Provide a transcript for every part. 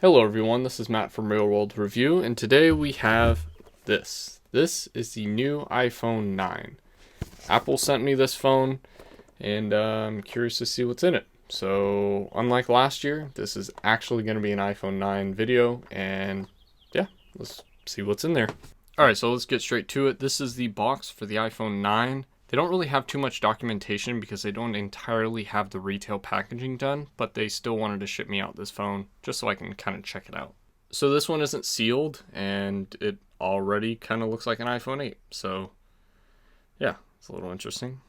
Hello everyone, this is Matt from Real World Review, and today we have this. This is the new iPhone 9. Apple sent me this phone, and I'm curious to see what's in it. So, unlike last year, this is actually going to be an iPhone 9 video, and yeah, let's see what's in there. Alright, so let's get straight to it. This is the box for the iPhone 9. They don't really have too much documentation because they don't entirely have the retail packaging done, but they still wanted to ship me out this phone just so I can kind of check it out. So this one isn't sealed, and it already kind of looks like an iPhone 8. So yeah, it's a little interesting.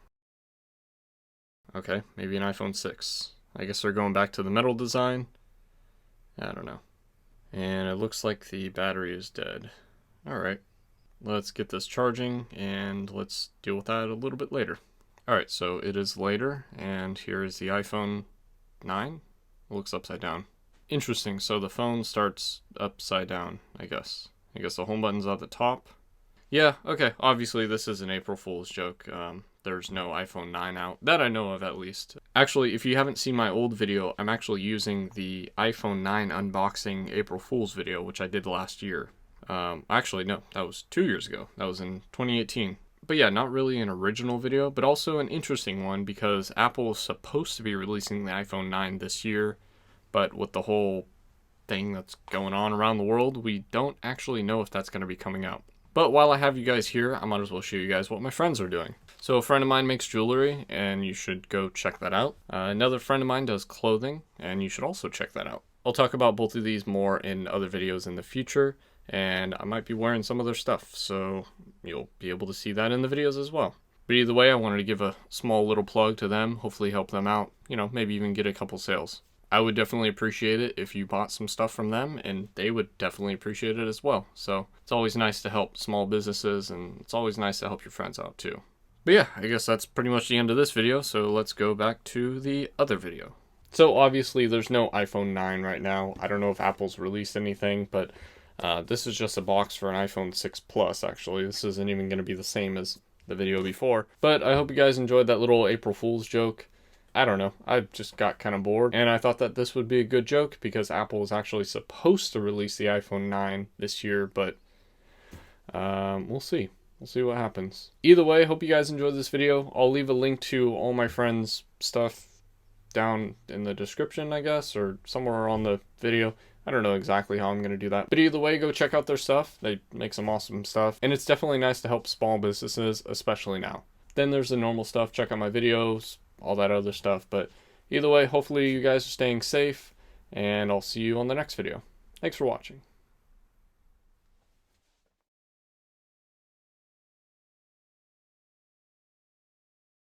Okay, maybe an iPhone 6. I guess they're going back to the metal design. I don't know. And it looks like the battery is dead. Alright. Let's get this charging, and let's deal with that a little bit later. Alright, so it is later, and here is the iPhone 9. It looks upside down. Interesting, so the phone starts upside down, I guess. I guess the home button's at the top. Yeah, okay, obviously this is an April Fool's joke. There's no iPhone 9 out, that I know of at least. Actually, if you haven't seen my old video, I'm actually using the iPhone 9 unboxing April Fool's video, which I did last year. Actually, no, that was 2 years ago. That was in 2018. But yeah, not really an original video, but also an interesting one because Apple is supposed to be releasing the iPhone 9 this year, but with the whole thing that's going on around the world, we don't actually know if that's going to be coming out. But while I have you guys here, I might as well show you guys what my friends are doing. So a friend of mine makes jewelry, and you should go check that out. Another friend of mine does clothing, and you should also check that out. I'll talk about both of these more in other videos in the future, and I might be wearing some of their stuff, so you'll be able to see that in the videos as well. But either way, I wanted to give a small little plug to them, hopefully help them out, maybe even get a couple sales. I would definitely appreciate it if you bought some stuff from them, and they would definitely appreciate it as well. So it's always nice to help small businesses, and it's always nice to help your friends out too. But yeah, I guess that's pretty much the end of this video, so let's go back to the other video. So obviously there's no iPhone 9 right now. I don't know if Apple's released anything, but this is just a box for an iPhone 6 Plus, actually. This isn't even going to be the same as the video before. But I hope you guys enjoyed that little April Fool's joke. I don't know, I just got kind of bored, and I thought that this would be a good joke because Apple is actually supposed to release the iPhone 9 this year, but we'll see. We'll see what happens. Either way, hope you guys enjoyed this video. I'll leave a link to all my friends' stuff down in the description, I guess, or somewhere on the video. I don't know exactly how I'm going to do that. But either way, go check out their stuff. They make some awesome stuff. And it's definitely nice to help small businesses, especially now. Then there's the normal stuff. Check out my videos, all that other stuff. But either way, hopefully you guys are staying safe. And I'll see you on the next video. Thanks for watching.